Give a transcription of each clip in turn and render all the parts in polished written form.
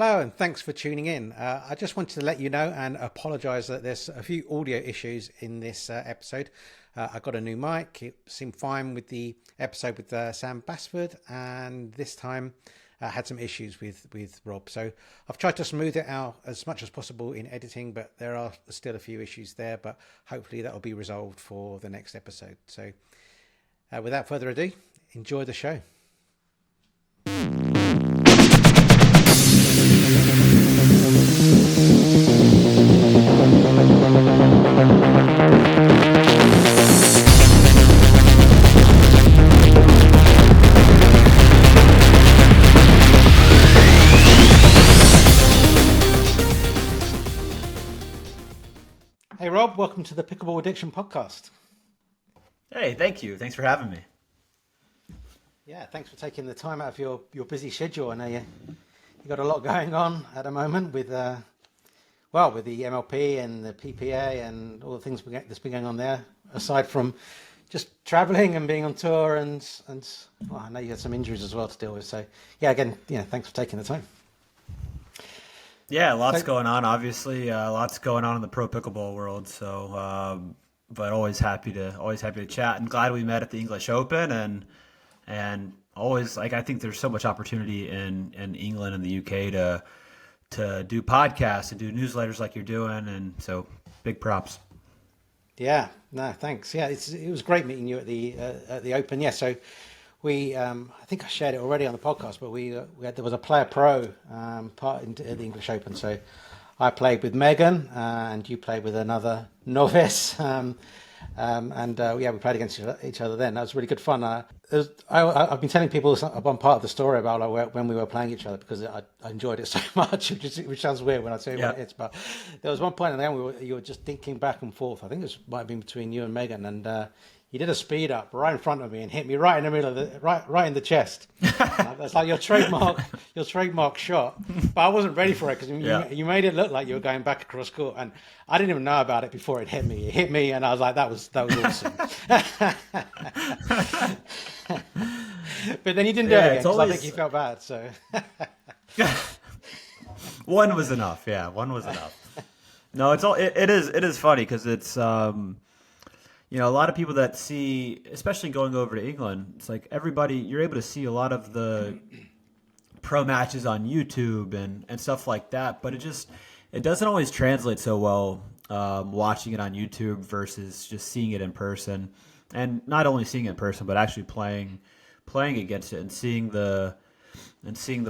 Hello, and thanks for tuning in. I just wanted to let you know and apologise that there's a few audio issues in this episode. I got a new mic. It seemed fine with the episode with Sam Basford, and this time I had some issues with Rob. So I've tried to smooth it out as much as possible in editing, but there are still a few issues there, but hopefully that will be resolved for the next episode. So without further ado, enjoy the show. Hey Rob, welcome to the Pickleball Addiction podcast. Hey, thank you. Thanks for having me. Yeah, thanks for taking the time out of your busy schedule. I know you got a lot going on at the moment with the MLP and the PPA and all the things that's been going on there. Aside from just traveling and being on tour and well, I know you had some injuries as well to deal with. So yeah, again, thanks for taking the time. Yeah, lots going on. Obviously, lots going on in the pro pickleball world. So, but always happy to chat. And glad we met at the English Open, and always I think there's so much opportunity in England and the UK to do podcasts and do newsletters like you're doing, and so big props. Yeah, no, thanks. Yeah, it was great meeting you at the Open. Yeah, so we I think I shared it already on the podcast, but there was a player pro part at the English Open. So I played with Megan, and you played with another novice, we played against each other then. That was really good fun. I've been telling people one part of the story about when we were playing each other because I enjoyed it so much, which sounds weird when I say what it is. But there was one point in the end you were just thinking back and forth. I think it might have been between you and Megan, and you did a speed up right in front of me and hit me right in the middle of right in the chest. That's like your trademark shot. But I wasn't ready for it because you made it look like you were going back across court, and I didn't even know about it before it hit me. It hit me, and I was like, that was awesome. But then you didn't do it again because I think you felt bad. So one was enough. Yeah, one was enough. No, it is funny because it's. A lot of people that see, especially going over to England, it's like you're able to see a lot of the pro matches on YouTube and stuff like that, but it doesn't always translate so well watching it on YouTube versus just seeing it in person. And not only seeing it in person, but actually playing against it and seeing the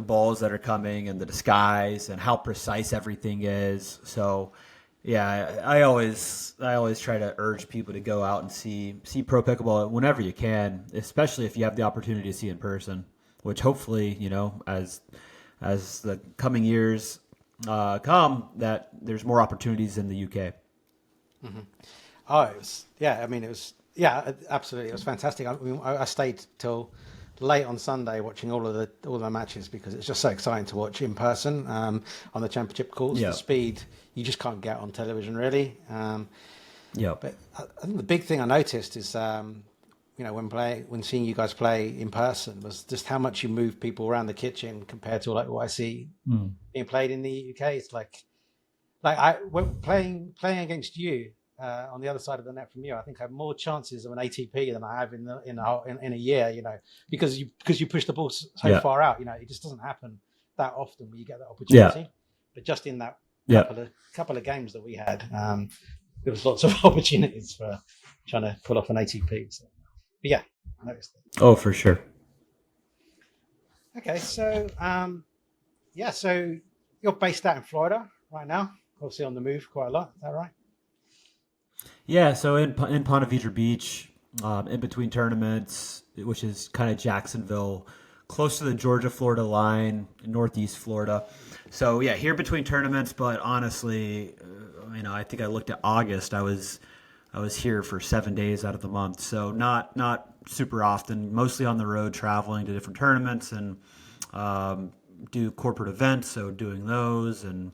balls that are coming and the disguise and how precise everything is. So yeah, I always try to urge people to go out and see pro pickleball whenever you can, especially if you have the opportunity to see in person, which hopefully, as the coming years come, that there's more opportunities in the UK. Mm-hmm. Oh, absolutely. It was fantastic. I stayed till late on Sunday watching all the matches because it's just so exciting to watch in person on the championship courts. The speed you just can't get on television really. But I think the big thing I noticed is when seeing you guys play in person was just how much you move people around the kitchen compared to like what I see being played in the UK. It's when playing against you. On the other side of the net from you, I think I have more chances of an ATP than I have in a year. Because you push the ball so far out. It just doesn't happen that often when you get that opportunity. Yeah. But just in that couple of games that we had, there was lots of opportunities for trying to pull off an ATP. So, but yeah, I noticed that. Oh, for sure. Okay, so so you're based out in Florida right now, obviously on the move quite a lot. Is that right? Yeah, so in Ponte Vedra Beach, in between tournaments, which is kind of Jacksonville, close to the Georgia-Florida line, Northeast Florida. So yeah, here between tournaments, but honestly, I think I looked at August. I was here for 7 days out of the month, so not super often. Mostly on the road, traveling to different tournaments and do corporate events. So doing those and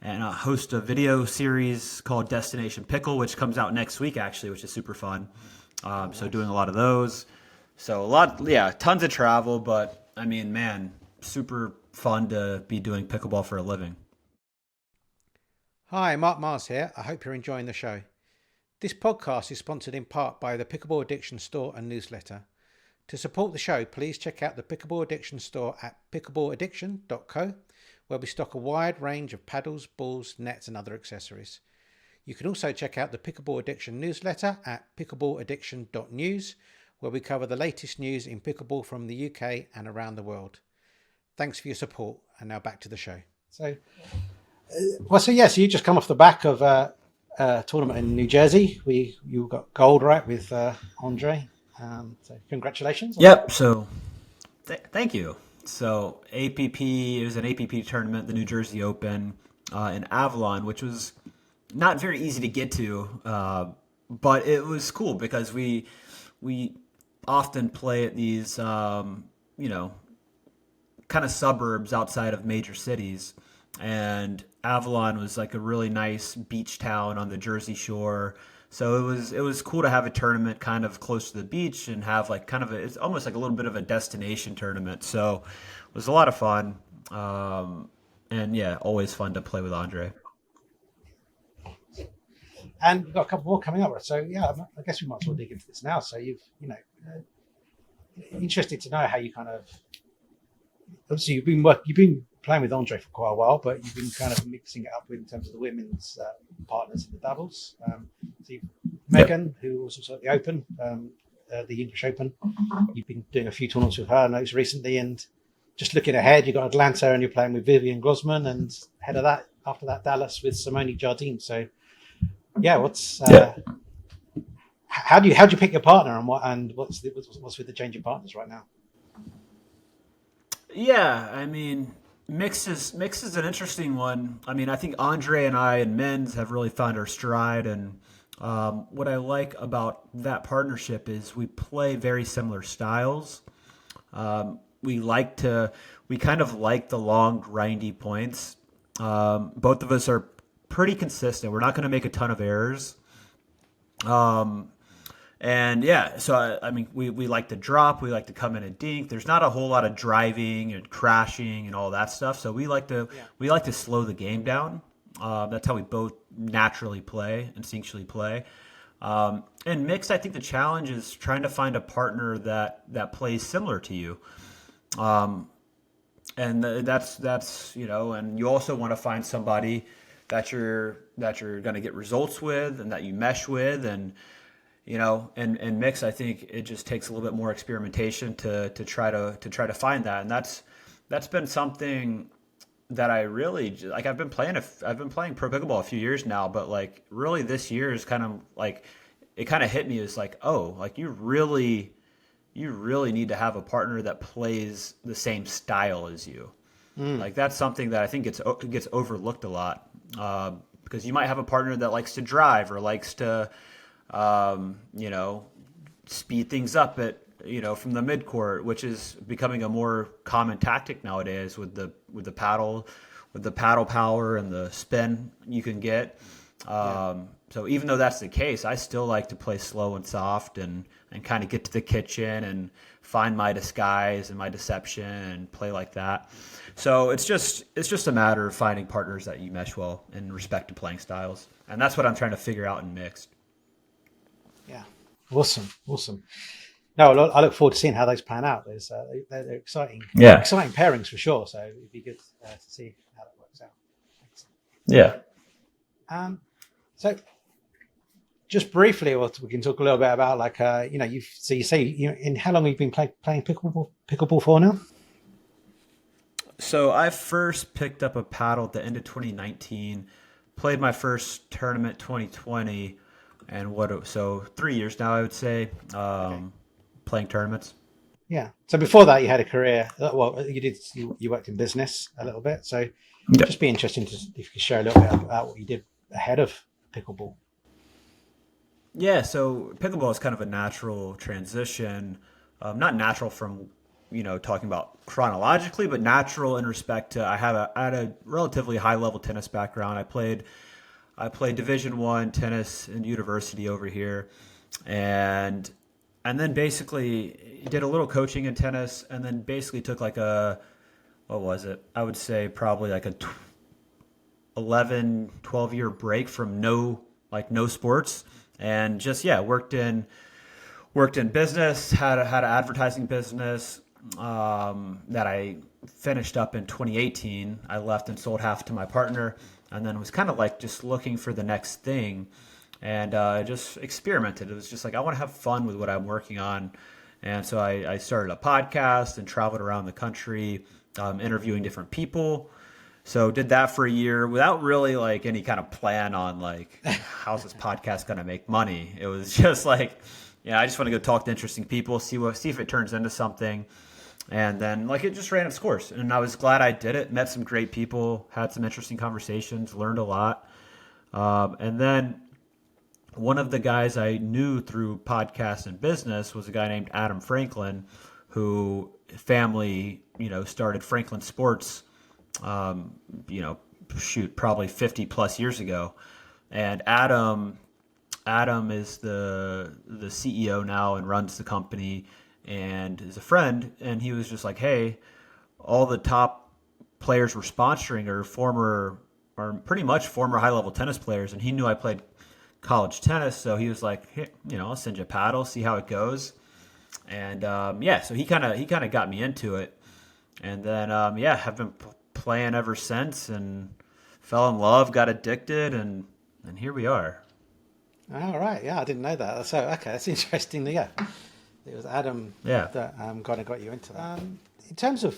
host a video series called Destination Pickle, which comes out next week, actually, which is super fun. So doing a lot of those. So tons of travel, but I mean, man, super fun to be doing pickleball for a living. Hi, Mark Mars here. I hope you're enjoying the show. This podcast is sponsored in part by the Pickleball Addiction store and newsletter. To support the show, please check out the Pickleball Addiction store at pickleballaddiction.co, where we stock a wide range of paddles, balls, nets and other accessories. You can also check out the Pickleball Addiction newsletter at pickleballaddiction.news, where we cover the latest news in pickleball from the UK and around the world. Thanks for your support, and now back to the show. So you just come off the back of a tournament in New Jersey. You got gold, right, with Andre. So congratulations. Yep. So thank you. So APP, it was an APP tournament, the New Jersey Open in Avalon, which was not very easy to get to, but it was cool because we often play at these, kind of suburbs outside of major cities. And Avalon was like a really nice beach town on the Jersey Shore. So it was cool to have a tournament kind of close to the beach and have like kind of it's almost like a little bit of a destination tournament. So it was a lot of fun. And yeah, always fun to play with Andre. And we've got a couple more coming up. So yeah, I guess we might as well dig into this now. So interested to know how you kind of, obviously you've been playing with Andre for quite a while, but you've been kind of mixing it up in terms of the women's partners in the doubles. So Megan, who was also at the Open, the English Open, you've been doing a few tournaments with her, I noticed recently, and just looking ahead, you've got Atlanta and you're playing with Vivian Grossman, and ahead of that, after that, Dallas with Simone Jardine. So yeah, how do you pick your partner, and what's with the change of partners right now? Yeah, I mean, mix is an interesting one. I mean, I think Andre and I in men's have really found our stride, and what I like about that partnership is we play very similar styles. We kind of like the long, grindy points. Both of us are pretty consistent. We're not going to make a ton of errors. And yeah, so I mean, we like to drop, we like to come in and dink. There's not a whole lot of driving and crashing and all that stuff. So we like to slow the game down. That's how we both naturally play, instinctually play. And mixed, I think the challenge is trying to find a partner that plays similar to you. And that's and you also want to find somebody that you're going to get results with and that you mesh with, and and mix, I think it just takes a little bit more experimentation to try to find that. And that's been something that I really like. I've been playing pro pickleball a few years now, but like really this year is kind of like, it kind of hit me as like, oh, like you really need to have a partner that plays the same style as you. Like that's something that I think gets overlooked a lot, because you might have a partner that likes to drive or likes to speed things up at from the mid court, which is becoming a more common tactic nowadays with the paddle power and the spin you can get. So even though that's the case, I still like to play slow and soft and kind of get to the kitchen and find my disguise and my deception and play like that. So it's just a matter of finding partners that you mesh well in respect to playing styles, and that's what I'm trying to figure out in mixed. Yeah, awesome. No, I look forward to seeing how those pan out. They're exciting, exciting pairings for sure. So it'd be good to see how that works out. Yeah. So just briefly, we can talk a little bit about like you say in how long have you been playing pickleball for now? So I first picked up a paddle at the end of 2019, played my first tournament 2020, and so 3 years now, I would say, playing tournaments. Yeah. So before that, you had a career. Well, you worked in business a little bit. So just be interesting if you could share a little bit about what you did ahead of pickleball. Yeah. So pickleball is kind of a natural transition, not natural from talking about chronologically, but natural in respect to I had a relatively high level tennis background. I played Division I tennis in university over here, and then basically did a little coaching in tennis, and then basically took like a what was it? I would say probably like a 11, 12 year break from no sports, and just yeah, worked in business, had an advertising business that I finished up in 2018. I left and sold half to my partner, and then was kind of like just looking for the next thing, and just experimented. It was just like I want to have fun with what I'm working on, and so I started a podcast and traveled around the country, interviewing different people. So did that for a year without really like any kind of plan on like how's this podcast going to make money. It was just like, yeah, I just want to go talk to interesting people, see if it turns into something. And then like it just ran its course. And I was glad I did it. Met some great people, had some interesting conversations, learned a lot. And then one of the guys I knew through podcast and business was a guy named Adam Franklin, who family, started Franklin Sports, um, probably 50 plus years ago. And Adam is the CEO now and runs the company and is a friend. And he was just like, hey, all the top players we're sponsoring are pretty much former high level tennis players. And he knew I played college tennis. So he was like, hey, I'll send you a paddle, see how it goes. And so he kind of got me into it. And then, have been playing ever since and fell in love, got addicted, and here we are. All right, yeah, I didn't know that. So okay, that's interesting. Yeah, it was Adam that kind of got you into that. In terms of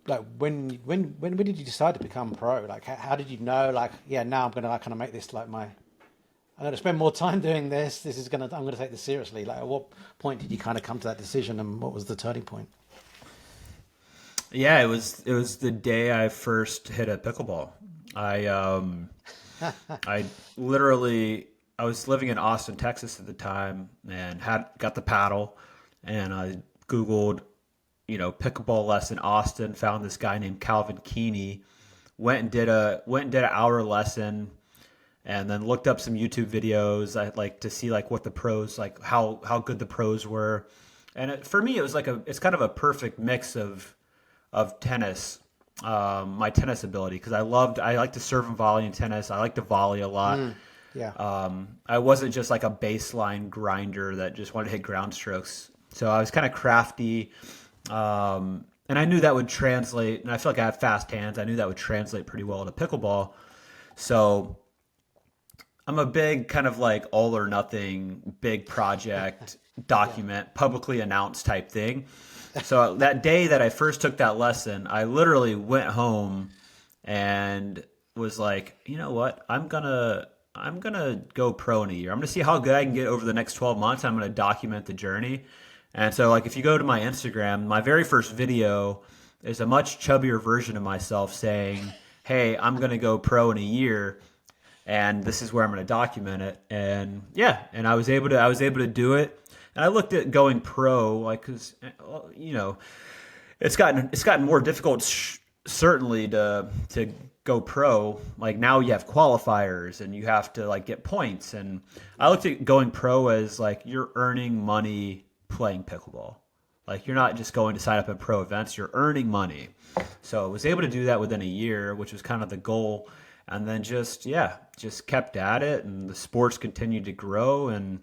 like when did you decide to become pro? Like how did you know? Like now I'm gonna like kind of make this like I'm gonna spend more time doing this. I'm gonna take this seriously. Like at what point did you kind of come to that decision, and what was the turning point? Yeah, it was the day I first hit a pickleball. I literally I was living in Austin, Texas at the time, and got the paddle, and I Googled, pickleball lesson Austin, found this guy named Calvin Keeney, went and did an hour lesson, and then looked up some YouTube videos. I like to see like what the pros like how good the pros were, and for me it was it's kind of a perfect mix of tennis, my tennis ability, because I like to serve and volley in tennis. I like to volley a lot. I wasn't just like a baseline grinder that just wanted to hit ground strokes. So I was kind of crafty, and I knew that would translate. And I feel like I have fast hands. I knew that would translate pretty well to pickleball. So I'm a big kind of like all or nothing, big project, document, publicly announced type thing. So that day that I first took that lesson, I literally went home and was like, you know what? I'm gonna go pro in a year. I'm gonna see how good I can get over the next 12 months. I'm gonna document the journey. And so like if you go to my Instagram, my very first video is a much chubbier version of myself saying, hey, I'm gonna go pro in a year, and this is where I'm gonna document it. And and I was able to do it. And I looked at going pro, like, cause it's gotten more difficult, certainly to go pro. Like now you have qualifiers and you have to like get points. And I looked at going pro as like you're earning money playing pickleball. Like you're not just going to sign up at pro events, you're earning money. So I was able to do that within a year, which was kind of the goal. And then just kept at it, and the sports continued to grow, and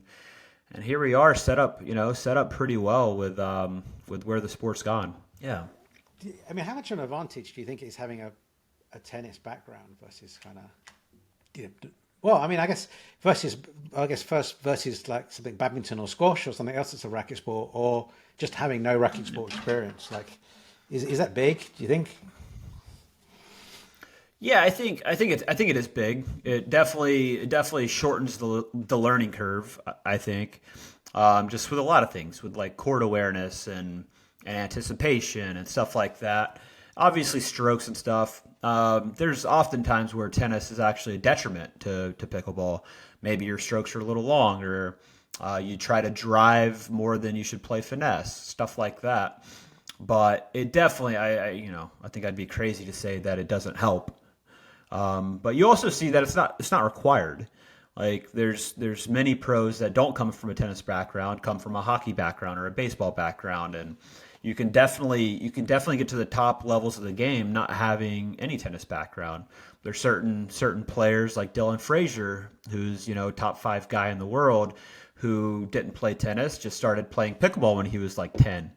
here we are, set up pretty well with where the sport's gone. Yeah. I mean, how much of an advantage do you think it is having a tennis background versus kind of, well, I mean, I guess first versus like something badminton or squash or something else that's a racket sport, or just having no racket sport experience? Like, is that big? Do you think? Yeah, I think it is big. It definitely shortens the learning curve. I think, just with a lot of things, with like court awareness and anticipation and stuff like that. Obviously, strokes and stuff. There's often times where tennis is actually a detriment to pickleball. Maybe your strokes are a little long, or you try to drive more than you should play finesse, stuff like that. But it definitely, I think I'd be crazy to say that it doesn't help. But you also see that it's not required. Like there's many pros that don't come from a tennis background, come from a hockey background or a baseball background, and you can definitely get to the top levels of the game not having any tennis background. There's certain players like Dylan Frazier, who's top 5 guy in the world, who didn't play tennis, just started playing pickleball when he was like 10.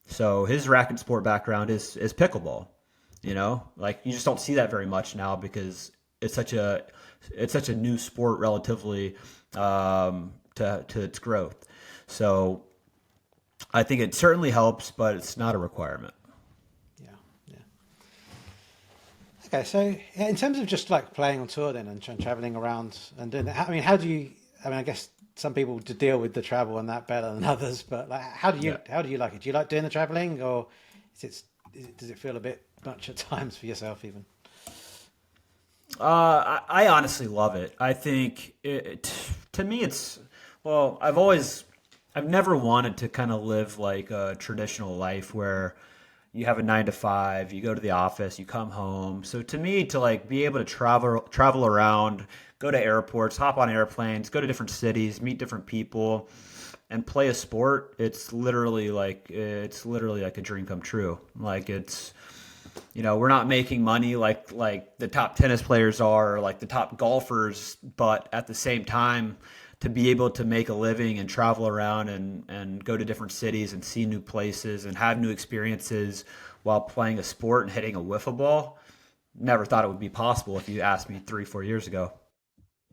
So his racket sport background is pickleball. Like you just don't see that very much now because it's such a new sport relatively to its growth. So I think it certainly helps, but it's not a requirement. Yeah, yeah. Okay, so yeah, in terms of just like playing on tour then and traveling around and doing that, I mean, how do you? I mean, I guess some people to deal with the travel and that better than others, but like, how do you like it? Do you like doing the traveling, or does it feel a bit much at times for yourself even? I honestly love it. I think to me well, I've never wanted to kind of live like a traditional life where you have a 9 to 5, you go to the office, you come home. So to me, to like be able to travel around, go to airports, hop on airplanes, go to different cities, meet different people, and play a sport, it's literally like a dream come true. Like we're not making money like the top tennis players are, or like the top golfers, but at the same time, to be able to make a living and travel around and go to different cities and see new places and have new experiences while playing a sport and hitting a wiffle ball, never thought it would be possible if you asked me 3-4 years ago.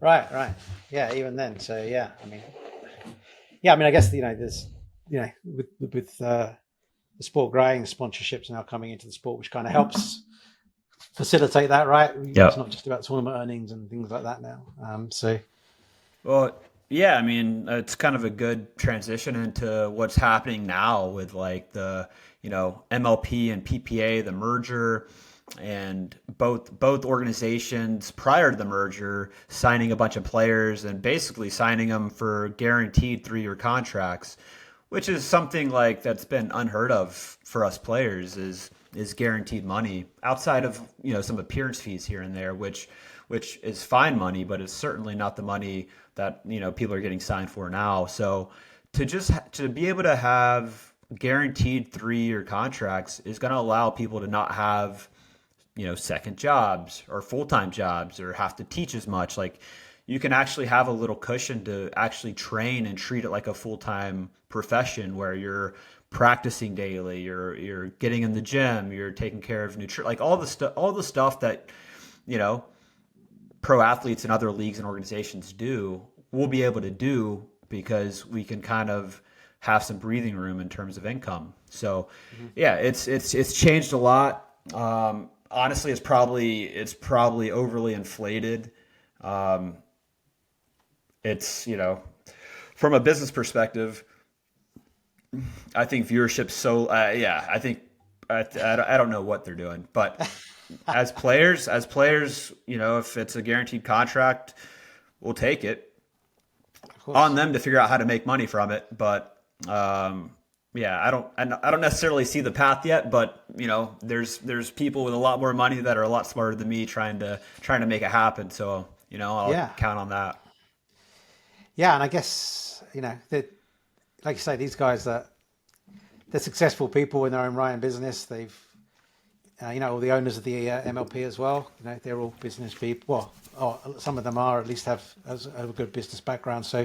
Right, right. Yeah, even then. So yeah, I mean, I guess there's with the sport growing, sponsorships now coming into the sport, which kind of helps facilitate that, right? Yeah. It's not just about tournament earnings and things like that now. So Well, yeah, I mean, it's kind of a good transition into what's happening now with like the, MLP and PPA, the merger, and both organizations prior to the merger signing a bunch of players and basically signing them for guaranteed 3-year contracts, which is something like that's been unheard of for us players is guaranteed money outside of some appearance fees here and there, which is fine money, but it's certainly not the money that people are getting signed for now. So to be able to have guaranteed 3-year contracts is going to allow people to not have second jobs or full-time jobs or have to teach as much. Like you can actually have a little cushion to actually train and treat it like a full-time profession where you're practicing daily, you're getting in the gym, you're taking care of nutrition, like all the stuff that pro athletes and other leagues and organizations do, we'll be able to do because we can kind of have some breathing room in terms of income. So, yeah, it's changed a lot. Honestly, it's probably overly inflated. It's from a business perspective, I think viewership's so yeah. I think I don't know what they're doing, but as players, if it's a guaranteed contract, we'll take it. of course, On them to figure out how to make money from it. But yeah, I don't necessarily see the path yet. But there's people with a lot more money that are a lot smarter than me trying to make it happen. So I'll yeah, count on that. yeah, and I guess like you say, these guys that they're successful people in their own right in business. They've all the owners of the MLP as well. They're all business people. Well, some of them are, at least have a good business background. So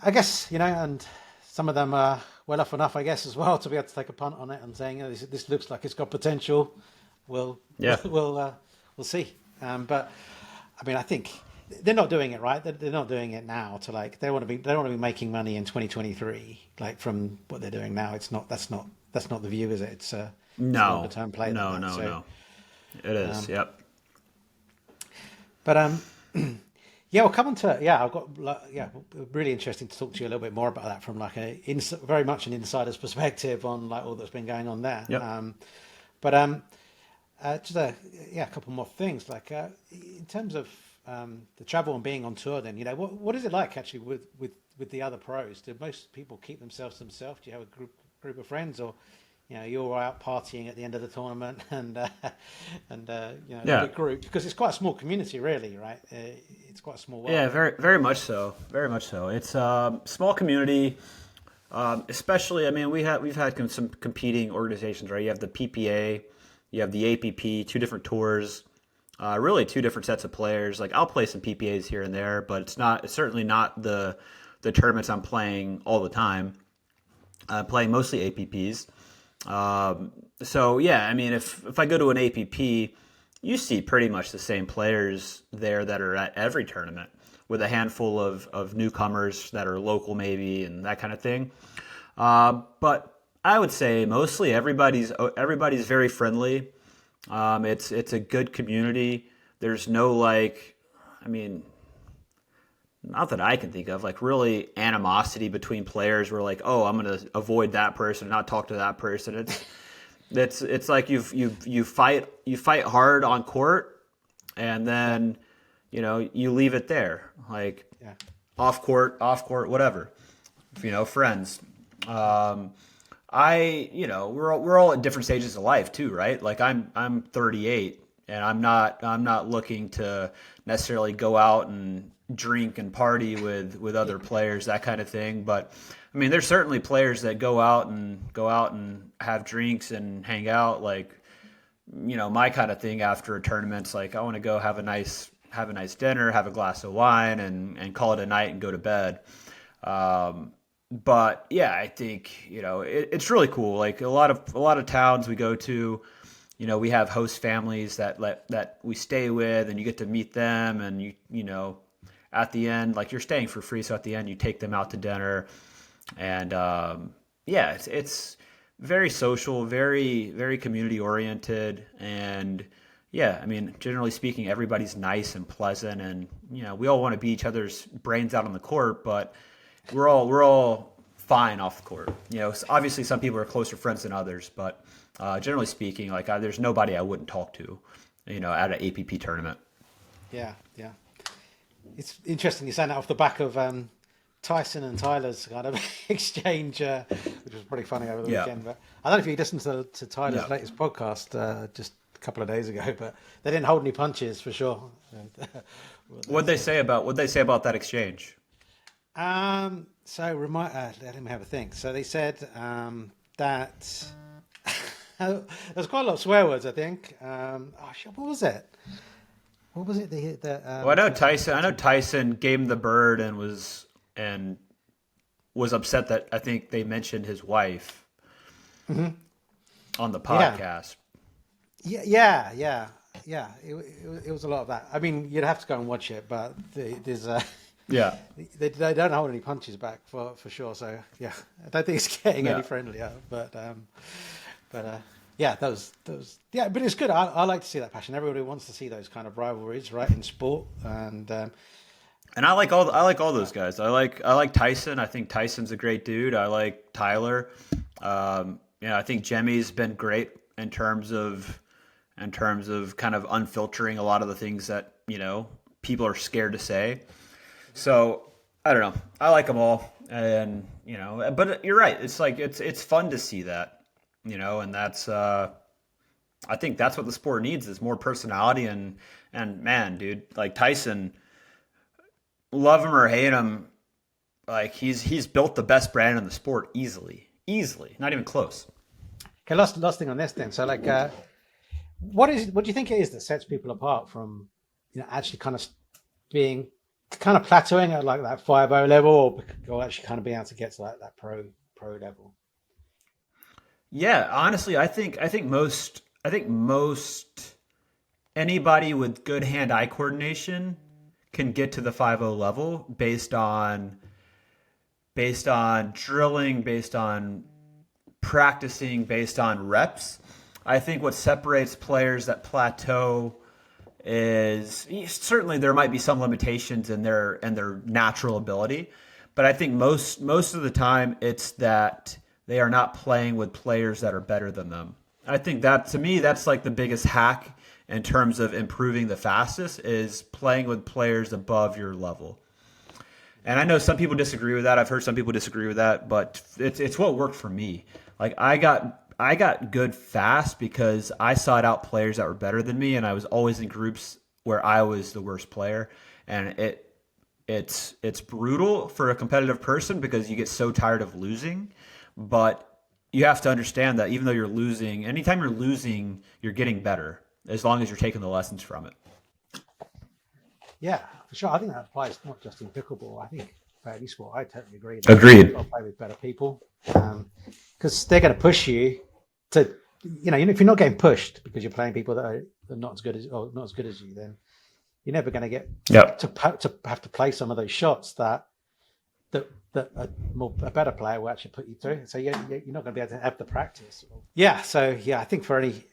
I guess and some of them are well off enough, I guess, as well, to be able to take a punt on it and saying, this looks like it's got potential. We'll Yeah. we'll see. But I mean, I think they're not doing it right. They're not doing it now to like they want to be making money in 2023. Like from what they're doing now, it's not. That's not the view, is it? It's a longer No, term play. no, Than that. no, So, no. It is. Yep. But yeah, we'll come on to I've got really interesting to talk to you a little bit more about that from like very much an insider's perspective on like all that's been going on there. Yep. But just a couple more things like in terms of the travel and being on tour. Then what is it like actually with the other pros? Do most people keep themselves to themselves? Do you have a group of friends, or you're out partying at the end of the tournament and a Yeah. big group, because it's quite a small community, really, right? It's quite a small world. Yeah, very, very much so. Very much so. It's a small community. Especially, I mean, we've had some competing organizations, right? You have the PPA, you have the APP, two different tours, really two different sets of players. Like I'll play some PPAs here and there, but it's certainly not the tournaments I'm playing all the time. I'm playing mostly APPs. So yeah, I mean, if I go to an APP, you see pretty much the same players there that are at every tournament, with a handful of newcomers that are local maybe and that kind of thing. But I would say mostly everybody's very friendly. It's a good community. There's no like, I mean, not that I can think of, like really animosity between players. Where like, oh, I'm going to avoid that person, not talk to that person. It's like you fight hard on court, and then you leave it there, like Yeah. off court, whatever. Friends. We're all at different stages of life too, right? Like I'm 38, and I'm not looking to necessarily go out and drink and party with other players, that kind of thing. But I mean, there's certainly players that go out and have drinks and hang out, like my kind of thing after a tournament's like I want to go have a nice dinner, have a glass of wine, and call it a night and go to bed. But yeah, I think it's really cool. Like a lot of towns we go to, we have host families that we stay with, and you get to meet them, and at the end, like you're staying for free, so at the end you take them out to dinner, and yeah, it's very social, very very community oriented, and yeah, I mean, generally speaking, everybody's nice and pleasant, and we all want to beat each other's brains out on the court, but we're all fine off the court. Obviously some people are closer friends than others, but generally speaking, like there's nobody I wouldn't talk to, at an APP tournament. Yeah, yeah. It's interesting you saying that off the back of Tyson and Tyler's kind of exchange, which was pretty funny over the weekend. But I don't know if you listened to Tyler's latest podcast just a couple of days ago, but they didn't hold any punches for sure. What'd they say about that exchange? So let me have a think. So they said that there's quite a lot of swear words, I think. Shit, what was it? What was it? Well, I know Tyson gave him the bird and was upset that I think they mentioned his wife on the podcast. Yeah. It was a lot of that. I mean, you'd have to go and watch it, but there's yeah, they don't hold any punches back for sure. So yeah, I don't think it's getting any friendlier. But yeah, those yeah, but it's good. I like to see that passion. Everybody wants to see those kind of rivalries, right, in sport, and I like all those guys. I like Tyson. I think Tyson's a great dude. I like Tyler. I think Jemmy's been great in terms of kind of unfiltering a lot of the things that people are scared to say. So I don't know. I like them all, and but you're right. It's like it's fun to see that, and that's I think that's what the sport needs is more personality and man, dude, like Tyson, love him or hate him, like he's built the best brand in the sport easily, not even close. Okay, last thing on this then. So like, what do you think it is that sets people apart from actually kind of being kind of plateauing at like that 5-0 level, or actually kind of being able to get to like that pro level? Yeah, honestly, I think most anybody with good hand-eye coordination can get to the 5-0 level based on drilling, based on practicing, based on reps. I think what separates players that plateau is certainly there might be some limitations in their natural ability, but I think most of the time it's that they are not playing with players that are better than them. I think that to me that's like the biggest hack in terms of improving the fastest is playing with players above your level. And I know some people disagree with that. I've heard some people disagree with that, but it's what worked for me. Like I got good fast because I sought out players that were better than me, and I was always in groups where I was the worst player, and it it's brutal for a competitive person because you get so tired of losing, but you have to understand that even though you're losing, anytime you're losing, you're getting better as long as you're taking the lessons from it. Yeah, for sure. I think that applies not just in pickleball. I think for any sport, I totally agree. That Agreed. you've got to play with better people because they're going to push you to, if you're not getting pushed because you're playing people that are not as good as or not as good as you, then you're never going to get Yep. to have to play some of those shots that a better player will actually put you through. So you're not going to be able to have the practice. Yeah. So I think for any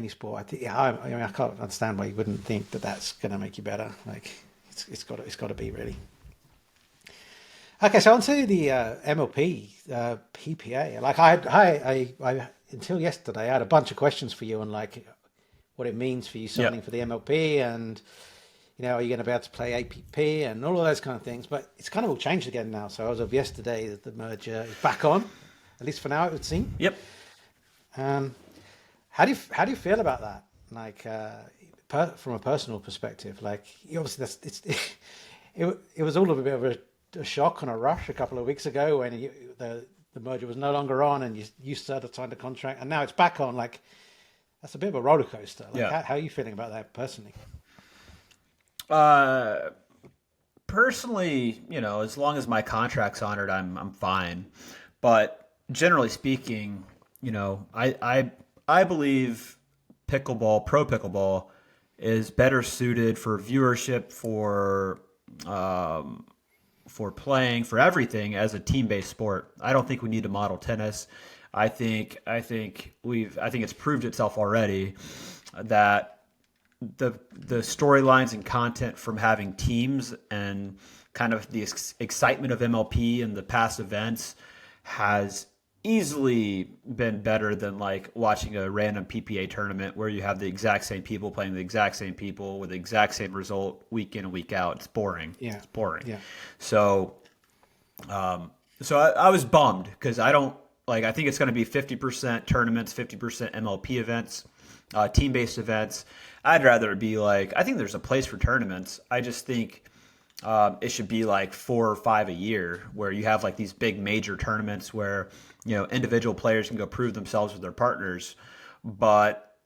sport, I think I can't understand why you wouldn't think that that's going to make you better. Like it's got to be really. Okay, so on to the MLP PPA. Like I until yesterday, I had a bunch of questions for you on like what it means for you signing for the MLP and. Are you going to be able to play APP and all of those kind of things? But it's kind of all changed again now. So as of yesterday, the merger is back on, at least for now, it would seem. Yep. How do you feel about that? Like from a personal perspective, like obviously it was all a bit of a shock and a rush a couple of weeks ago when the merger was no longer on and you started signed a contract and now it's back on. Like that's a bit of a roller coaster. Like how are you feeling about that personally? Personally, as long as my contract's honored, I'm fine. But generally speaking, I believe pro pickleball, is better suited for viewership, for playing, for everything as a team-based sport. I don't think we need to model tennis. I think it's proved itself already that the storylines and content from having teams and kind of the excitement of MLP and the past events has easily been better than like watching a random PPA tournament where you have the exact same people playing the exact same people with the exact same result week in and week out. It's boring. Yeah. It's boring. Yeah. So I was bummed because I think it's going to be 50% tournaments, 50% MLP events, team-based events. I'd rather it be like, I think there's a place for tournaments. I just think it should be like 4 or 5 a year where you have like these big major tournaments where, individual players can go prove themselves with their partners. But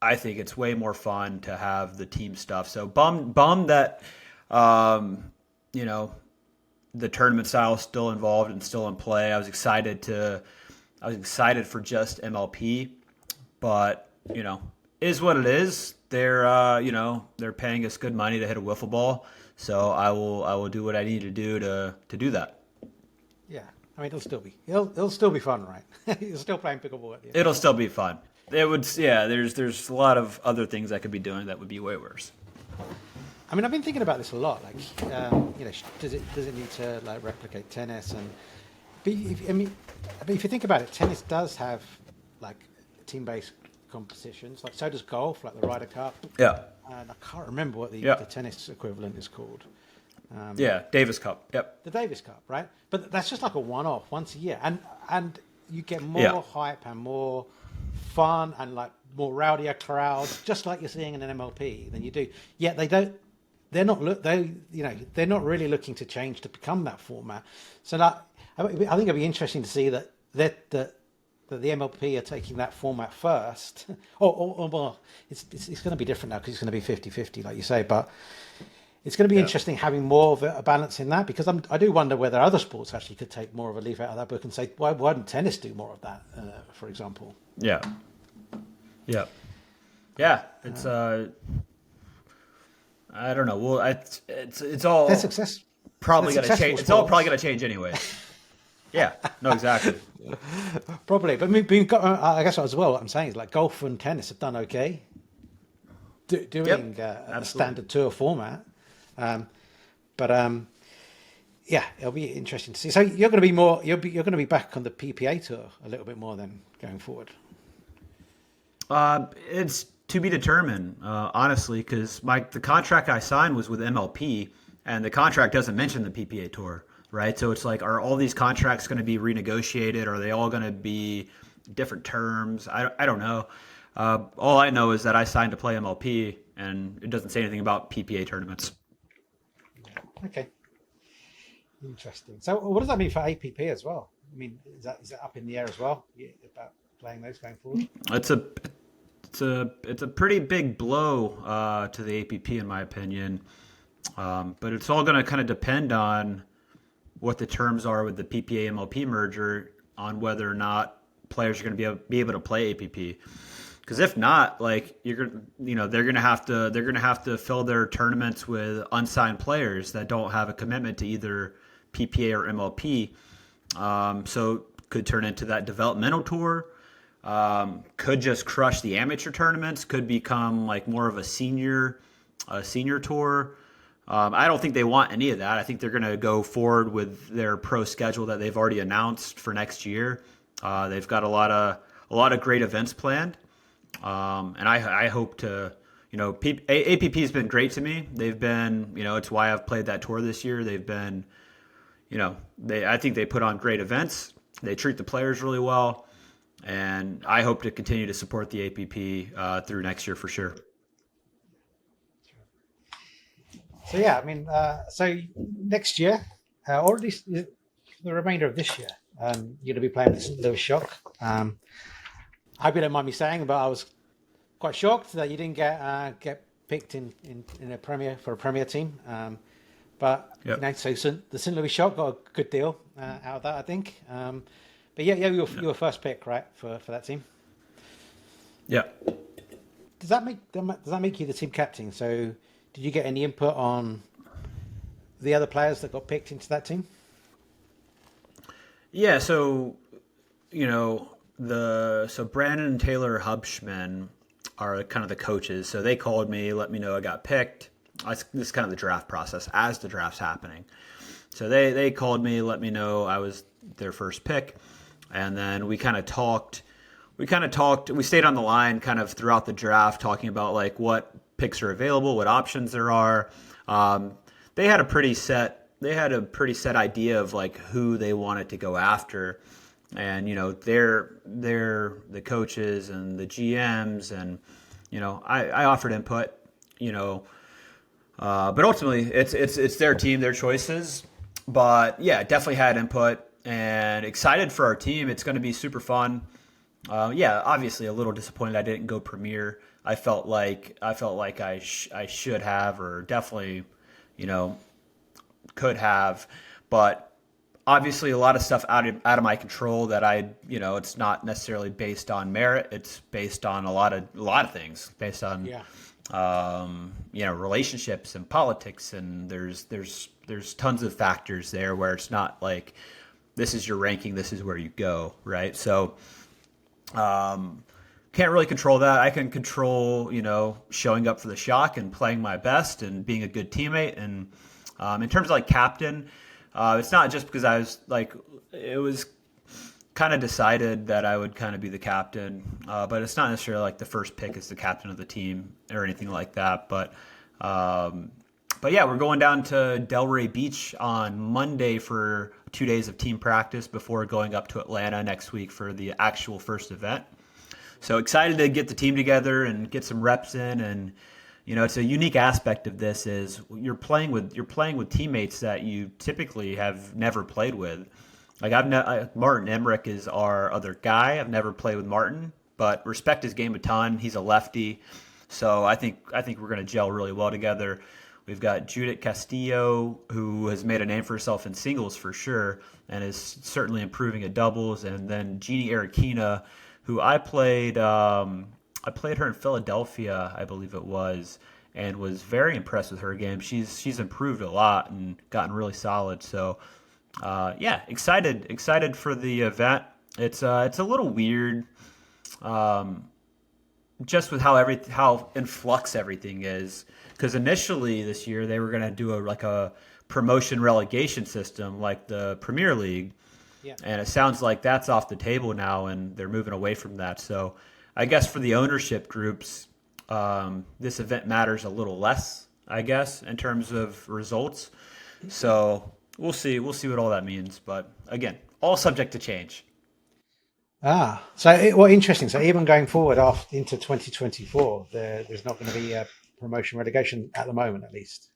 I think it's way more fun to have the team stuff. So bummed that, the tournament style is still involved and still in play. I was excited for just MLP, but is what it is. They're paying us good money to hit a wiffle ball, so I will do what I need to do to do that. Yeah, I mean it'll still be fun, right? You're still playing pickleball at the end. It'll still be fun. It would, yeah. There's a lot of other things I could be doing that would be way worse. I mean, I've been thinking about this a lot. Like, does it need to like replicate tennis? And if you think about it, tennis does have like team-based competitions. Like, so does golf, like the Ryder Cup. Yeah. And I can't remember what the tennis equivalent is called. Davis Cup. Yep. The Davis Cup, right? But that's just like a one-off, once a year, and you get more hype and more fun and like more rowdier crowds, just like you're seeing in an MLP than you do. Yet they're not really looking to change to become that format. So that I think it'd be interesting to see that the MLP are taking that format first. Well, it's going to be different now because it's going to be 50-50, like you say. But it's going to be interesting having more of a balance in that, because I do wonder whether other sports actually could take more of a leaf out of that book and say, why wouldn't tennis do more of that, for example? Yeah. Yeah. It's I don't know. Well, it's all That's success. Probably going to change. It's all probably going to change anyway. Yeah. No, exactly. Probably, but I guess as well, what I'm saying is like golf and tennis have done okay doing a standard tour format, yeah, it'll be interesting to see. So you're going to be you're going to be back on the PPA tour a little bit more then going forward. It's to be determined, honestly, because the contract I signed was with MLP, and the contract doesn't mention the PPA tour. Right, so it's like, are all these contracts going to be renegotiated? Are they all going to be different terms? I don't know. All I know is that I signed to play MLP, and it doesn't say anything about PPA tournaments. Okay, interesting. So, what does that mean for APP as well? I mean, is that up in the air as well about playing those going forward? It's a it's a pretty big blow to the APP in my opinion, but it's all going to kind of depend on what the terms are with the PPA MLP merger on whether or not players are going to be able to play APP. Because if not, like you're gonna, they're gonna have to fill their tournaments with unsigned players that don't have a commitment to either PPA or MLP. So could turn into that developmental tour. Could just crush the amateur tournaments. Could become like more of a senior tour. I don't think they want any of that. I think they're going to go forward with their pro schedule that they've already announced for next year. They've got a lot of great events planned, and I hope to. APP has been great to me. They've been, it's why I've played that tour this year. They've been, I think they put on great events. They treat the players really well, and I hope to continue to support the APP through next year for sure. So yeah, I mean, so next year, or at least the remainder of this year, you're going to be playing with St. Louis Shock. I hope you don't mind me saying, but I was quite shocked that you didn't get picked in a premier team. But Yep. so the St. Louis Shock got a good deal out of that, I think. But yeah, you were first pick, right, for that team. Yeah. Does that make you the team captain? So did you get any input on the other players that got picked into that team? Yeah, so so Brandon and Taylor Hubschman are kind of the coaches. So they called me, let me know I got picked. This is kind of the draft process as the draft's happening. So they called me, let me know I was their first pick, and then we kind of talked. We stayed on the line kind of throughout the draft, talking about like what picks are available, what options there are. They had a pretty set idea of like who they wanted to go after, and they're the coaches and the GMs, and I offered input, but ultimately it's their team, their choices. But yeah, definitely had input and excited for our team. It's going to be super fun. Yeah, obviously a little disappointed I didn't go premier. I felt like I should have, or definitely, could have, but obviously a lot of stuff out of my control that it's not necessarily based on merit. It's based on a lot of things, based on relationships and politics, and there's tons of factors there where it's not like this is your ranking, this is where you go, right? So can't really control that. I can control, showing up for the Shock and playing my best and being a good teammate. And in terms of like captain, it's not just because it was kind of decided that I would kind of be the captain, but it's not necessarily like the first pick is the captain of the team or anything like that. But yeah, we're going down to Delray Beach on Monday for 2 days of team practice before going up to Atlanta next week for the actual first event. So excited to get the team together and get some reps in. And it's a unique aspect of this is you're playing with teammates that you typically have never played with. Like Martin Emmerich is our other guy. I've never played with Martin, but respect his game a ton. He's a lefty, so I think we're going to gel really well together. We've got Judith Castillo, who has made a name for herself in singles for sure, and is certainly improving at doubles. And then Jeannie Arakina, who I played her in Philadelphia, I believe it was, and was very impressed with her game. She's improved a lot and gotten really solid. So yeah, excited for the event. It's a little weird, just with how in flux everything is. Because initially this year they were going to do a promotion relegation system like the Premier League, and it sounds like that's off the table now, and they're moving away from that. So I guess for the ownership groups, this event matters a little less, I guess, in terms of results. So we'll see what all that means. But again, all subject to change. So interesting. So even going forward into 2024, there's not going to be a promotion relegation at the moment, at least.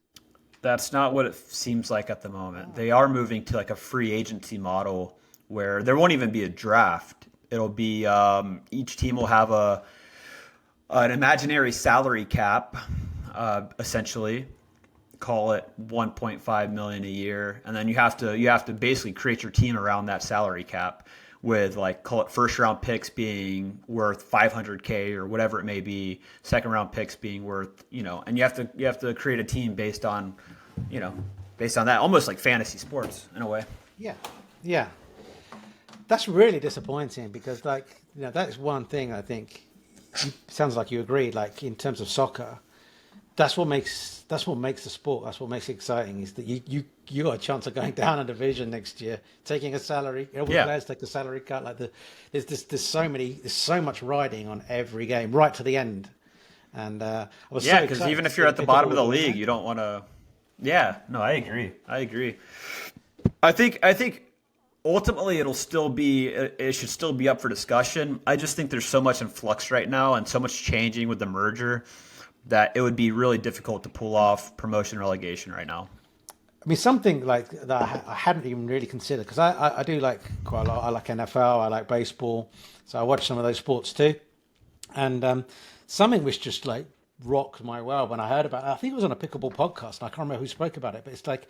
That's not what it seems like at the moment. They are moving to like a free agency model where there won't even be a draft. It'll be each team will have an imaginary salary cap, essentially. Call it 1.5 million a year, and then you have to basically create your team around that salary cap with like call it first round picks being worth 500K or whatever it may be, second round picks being worth, and you have to create a team based on that, almost like fantasy sports in a way. Yeah, yeah. That's really disappointing because, like, that is one thing I think. Sounds like you agree. Like in terms of soccer, that's what makes the sport. That's what makes it exciting. Is that you got a chance of going down a division next year, taking a salary. All the players take a salary cut. Like there's so much riding on every game right to the end. And I was because even if you're at the bottom of the league, you don't want to. Yeah, no, I agree. I think ultimately it should still be up for discussion. I just think there's so much in flux right now and so much changing with the merger that it would be really difficult to pull off promotion relegation right now. I mean, something like that I hadn't even really considered because I do like quite a lot. I like NFL, I like baseball, so I watch some of those sports too. And something which just like rocked my world when I heard about it. I think it was on a Pickleball podcast. And I can't remember who spoke about it, but it's like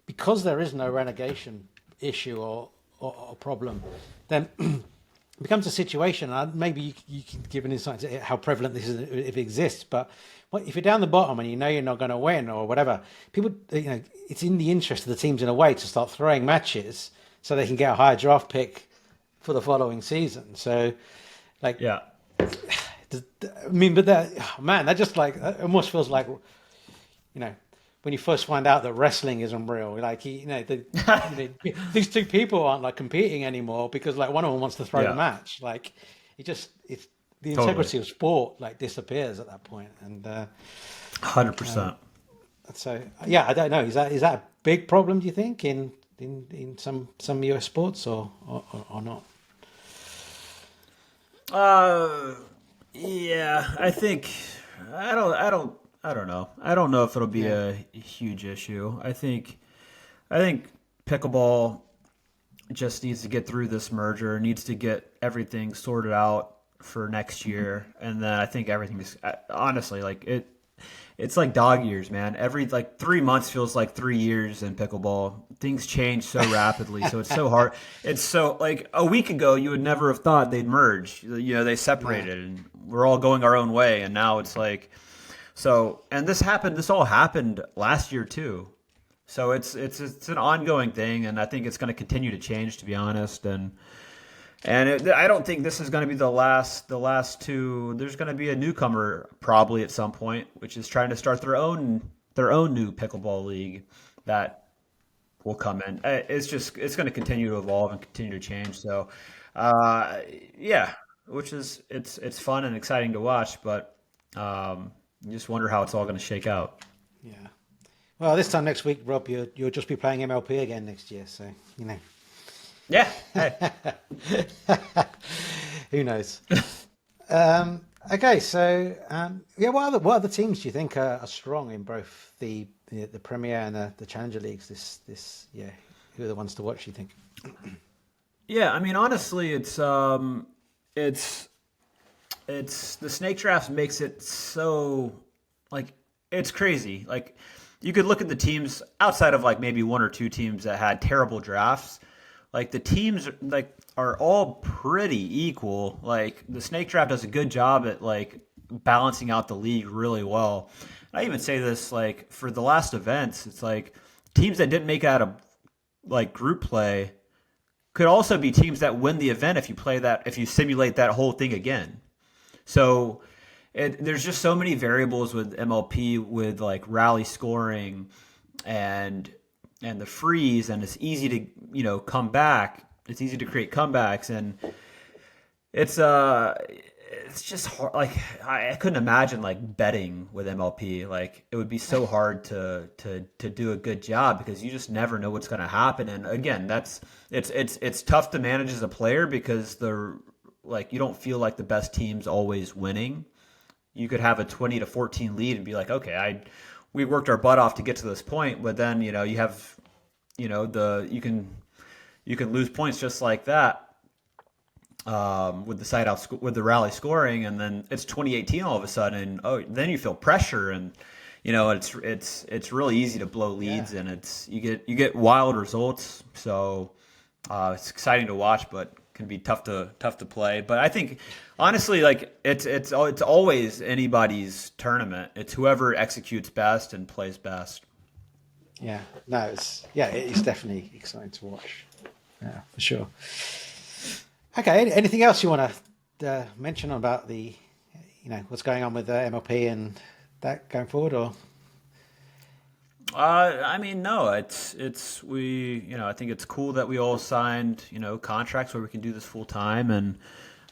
because there is no relegation issue or problem, then it becomes a situation. And maybe you can give an insight to how prevalent this is if it exists. But if you're down the bottom and you're not going to win or whatever, people, it's in the interest of the teams in a way to start throwing matches so they can get a higher draft pick for the following season. So, like, yeah. I mean, but that just like it almost feels like, when you first find out that wrestling isn't real, like these two people aren't like competing anymore because like one of them wants to throw the match. Like it's the integrity of sport like disappears at that point. And 100%. So yeah, I don't know. Is that a big problem? Do you think in some US sports or not? Yeah, I think I don't know. I don't know if it'll be a huge issue. I think pickleball just needs to get through this merger, needs to get everything sorted out for next year, and then I think everything is honestly like it's like dog years, man. Every like 3 months feels like 3 years in pickleball. Things change so rapidly, so it's so hard. It's so like a week ago, you would never have thought they'd merge. They separated, and we're all going our own way, and now it's like so. And this all happened last year too. So it's an ongoing thing, and I think it's going to continue to change, to be honest. I don't think this is going to be the last two. There's going to be a newcomer probably at some point, which is trying to start their own new pickleball league that will come in. It's going to continue to evolve and continue to change. So, which is it's fun and exciting to watch, but you just wonder how it's all going to shake out. Yeah. Well, this time next week, Rob, you'll just be playing MLP again next year, so Yeah. Hey. Who knows? Okay, so what other teams do you think are strong in both the Premier and the Challenger leagues? This who are the ones to watch? You think? Yeah, I mean, honestly, it's the snake draft makes it so like it's crazy. Like you could look at the teams outside of like maybe one or two teams that had terrible drafts. Like the teams like are all pretty equal. Like the snake draft does a good job at like balancing out the league really well. I even say this like for the last events, it's like teams that didn't make it out of like group play could also be teams that win the event if you simulate that whole thing again. So there's just so many variables with MLP with like rally scoring and the freeze, and it's easy to come back. It's easy to create comebacks, and it's just hard. Like I couldn't imagine like betting with MLP. Like it would be so hard to do a good job because you just never know what's going to happen. And again, it's tough to manage as a player because you don't feel like the best team's always winning. You could have a 20-14 lead and be like, okay, we worked our butt off to get to this point, but then you have you can lose points just like that with the with the rally scoring, and then it's 2018 all of a sudden, and then you feel pressure, and it's really easy to blow leads, and you get wild results. So it's exciting to watch, but can be tough to play. But I think honestly, like it's always anybody's tournament. It's whoever executes best and plays best. Yeah, no, it's definitely exciting to watch. Yeah, for sure. Okay, anything else you want to mention about the, what's going on with the MLP and that going forward, or? I mean, no, I think it's cool that we all signed, contracts where we can do this full time, and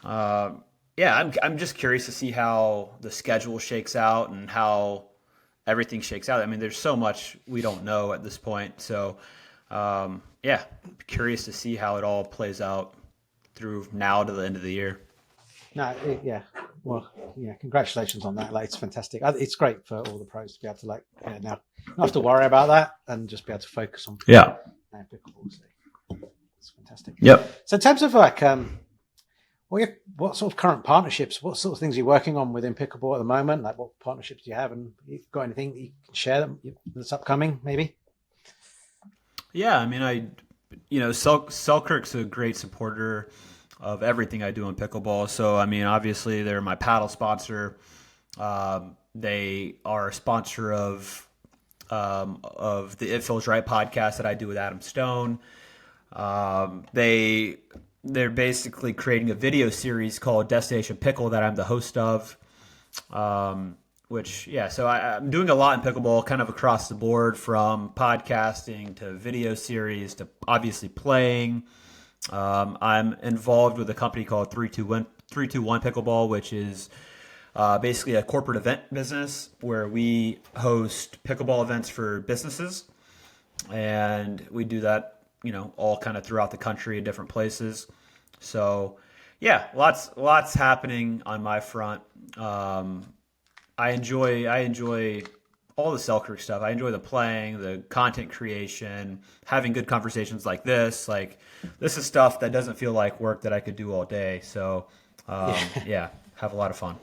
I'm just curious to see how the schedule shakes out and how everything shakes out. I mean, there's so much we don't know at this point, so curious to see how it all plays out through now to the end of the year. No, congratulations on that. Like, it's fantastic. It's great for all the pros to be able to now not have to worry about that and just be able to focus on pickleball. So it's fantastic. Yep. So in terms of what sort of current partnerships, what sort of things are you working on within pickleball at the moment? Like, what partnerships do you have, and you've got anything that you can share that's upcoming, maybe? Yeah, I mean, Selkirk's a great supporter of everything I do in pickleball. So, I mean, obviously they're my paddle sponsor. They are a sponsor of the It Feels Right podcast that I do with Adam Stone. They're basically creating a video series called Destination Pickle that I'm the host of. So I'm doing a lot in pickleball, kind of across the board, from podcasting to video series to obviously playing. I'm involved with a company called 321 Pickleball, which is basically a corporate event business where we host pickleball events for businesses, and we do that, all kind of throughout the country in different places. So, yeah, lots happening on my front. I enjoy all the Selkirk stuff. I enjoy the playing, the content creation, having good conversations like this. Like, this is stuff that doesn't feel like work that I could do all day. So, have a lot of fun.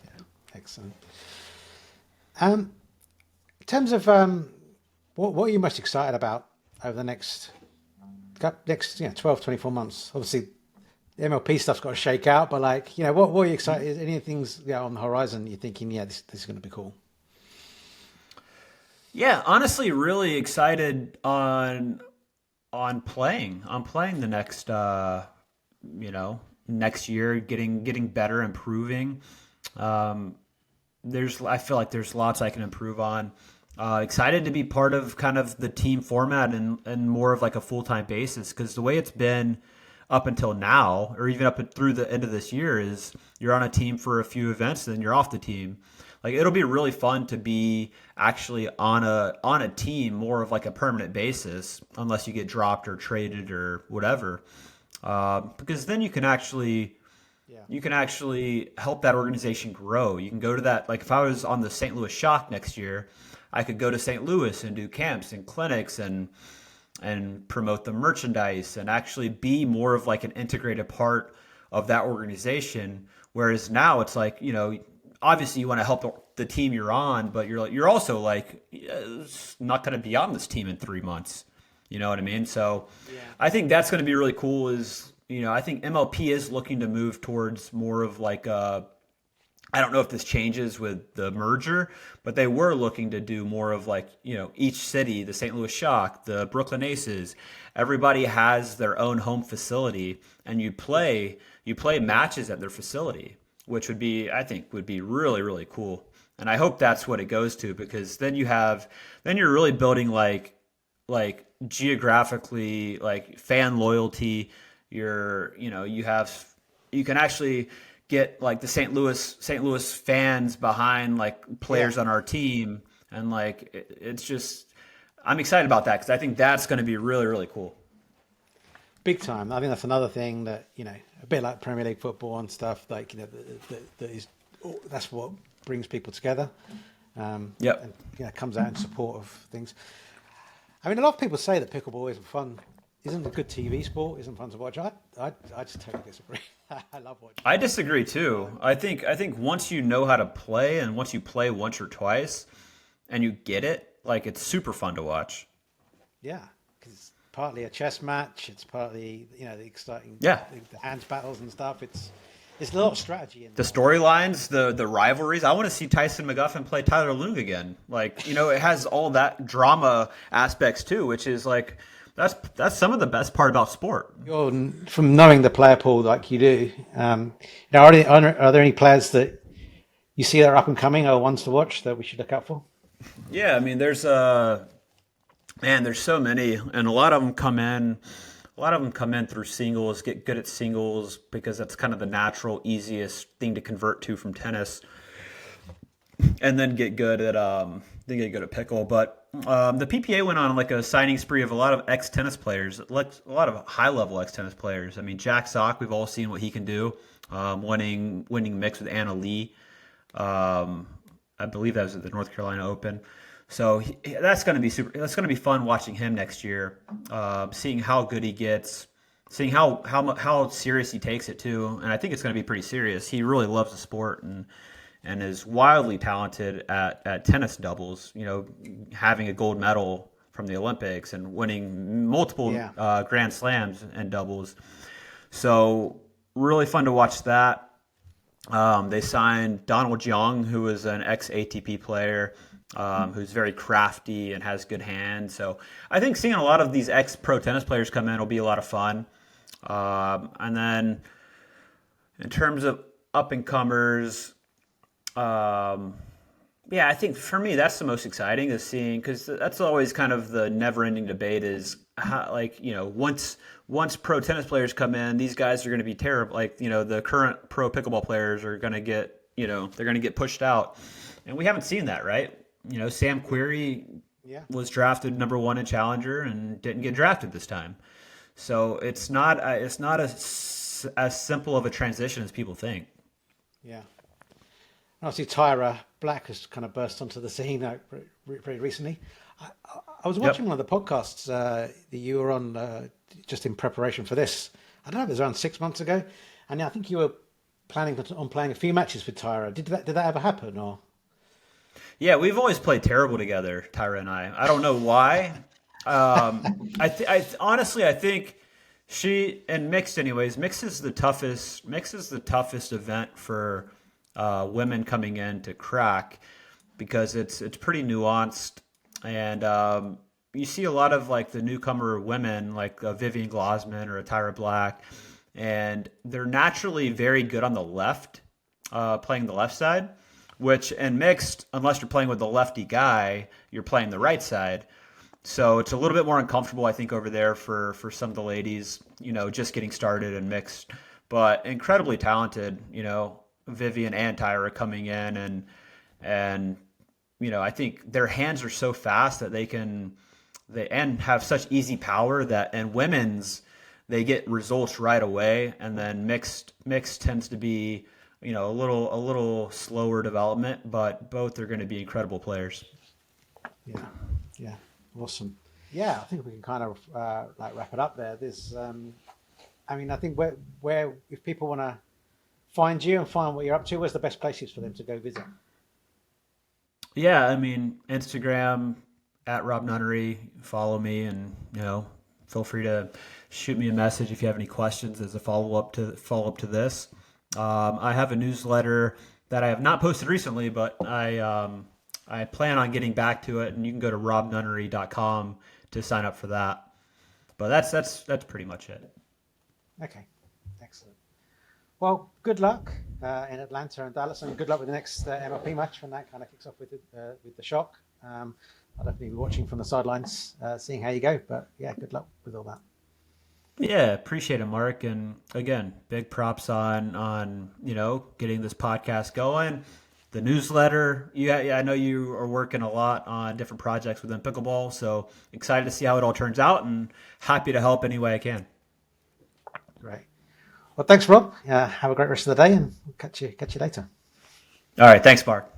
Yeah, excellent. In terms of what are you most excited about over the next 12, 24 months? Obviously, the MLP stuff's got to shake out, but what are you excited? Is any things on the horizon you're thinking, this is going to be cool? Yeah, honestly, really excited on playing. I'm playing the next next year, getting better, improving. I feel like there's lots I can improve on. Excited to be part of kind of the team format and more of like a full-time basis, because the way it's been up until now, or even up through the end of this year, is you're on a team for a few events and then you're off the team. Like, it'll be really fun to be actually on a team more of like a permanent basis, unless you get dropped or traded or whatever, because then you can actually help that organization grow. You can go to that. Like, if I was on the St. Louis Shock next year, I could go to St. Louis and do camps and clinics and promote the merchandise and actually be more of like an integrated part of that organization. Whereas now it's like, obviously you want to help the team you're on, but you're also like, not going to be on this team in 3 months. You know what I mean? So I think that's going to be really cool. I think MLP is looking to move towards more of like I don't know if this changes with the merger, but they were looking to do more of like, each city, the St. Louis Shock, the Brooklyn Aces, everybody has their own home facility, and you play matches at their facility, which I think would be really, really cool. And I hope that's what it goes to, because then you're really building like geographically, like fan loyalty. You can actually get like the St. Louis fans behind like players on our team, and like it's just, I'm excited about that, because I think that's going to be really, really cool. Big time. I think that's another thing that a bit like Premier League football and stuff, like that's what brings people together. Yep. and comes out in support of things. I mean, a lot of people say that pickleball isn't fun, isn't a good TV sport, isn't fun to watch. I just totally disagree. I love watching. I disagree too. I think once you know how to play, and once you play once or twice, and you get it, like, it's super fun to watch. Yeah, because it's partly a chess match. It's partly the exciting Yeah. the hands battles and stuff. It's a lot of strategy in The storylines, the rivalries. I want to see Tyson McGuffin play Tyler Lung again. Like, it has all that drama aspects too, which is like that's some of the best part about sport. From knowing the player pool like you do, are there any players that you see that are up and coming or ones to watch that we should look out for? Yeah, I mean, there's so many, and a lot of them come in. A lot of them come in through singles, get good at singles because that's kind of the natural, easiest thing to convert to from tennis, and then get good at pickle. But the PPA went on like a signing spree of a lot of ex-tennis players, like a lot of high-level ex-tennis players. I mean, Jack Sock, we've all seen what he can do, winning mix with Anna Lee. I believe that was at the North Carolina Open. So that's going to be super. That's going to be fun watching him next year, seeing how good he gets, seeing how serious he takes it too. And I think it's going to be pretty serious. He really loves the sport and is wildly talented at tennis doubles. Having a gold medal from the Olympics and winning multiple Grand Slams and doubles. So really fun to watch that. They signed Donald Young, who is an ex-ATP player. Who's very crafty and has good hands. So I think seeing a lot of these ex-pro tennis players come in will be a lot of fun. And then in terms of up-and-comers, I think for me that's the most exciting is seeing, because that's always kind of the never-ending debate is how, once pro tennis players come in, these guys are going to be terrible. Like, the current pro pickleball players are going to get, they're going to get pushed out. And we haven't seen that, right? Sam Querrey was drafted number 1 in Challenger and didn't get drafted this time. So it's not as simple of a transition as people think. Yeah. Obviously, Tyra Black has kind of burst onto the scene pretty recently. I was watching one of the podcasts that you were on just in preparation for this. I don't know, it was around 6 months ago. And I think you were planning on playing a few matches with Tyra. Did that ever happen, or? Yeah, we've always played terrible together, Tyra and I. I don't know why. I honestly think she, and mixed anyways. Mixed is the toughest event for women coming in to crack, because it's pretty nuanced, and you see a lot of like the newcomer women like Vivian Glosman or a Tyra Black, and they're naturally very good on the left, playing the left side. Which, in mixed, unless you're playing with the lefty guy, you're playing the right side. So it's a little bit more uncomfortable, I think, over there for some of the ladies, just getting started in mixed. But incredibly talented, Vivian and Tyra coming in, and I think their hands are so fast that they have such easy power that in women's, they get results right away. And then mixed tends to be a little slower development, but both are going to be incredible players. Yeah, awesome. Yeah, I think we can kind of wrap it up there. There's, I think where if people want to find you and find what you're up to, where's the best places for them to go visit? Yeah, Instagram at Rob Nunnery. Follow me, and feel free to shoot me a message if you have any questions as a follow up to this. I have a newsletter that I have not posted recently, but I plan on getting back to it, and you can go to robnunnery.com to sign up for that. But that's pretty much it. Okay, excellent. Well, good luck in Atlanta and Dallas, and good luck with the next MLP match when that kind of kicks off with the Shock. I'll definitely be watching from the sidelines, seeing how you go. But yeah, good luck with all that. Yeah, appreciate it, Mark. And again, big props on getting this podcast going. The newsletter. I know you are working a lot on different projects within pickleball, so excited to see how it all turns out, and happy to help any way I can. Great. Well, thanks, Rob. Have a great rest of the day, and we'll catch you later. All right. Thanks, Mark.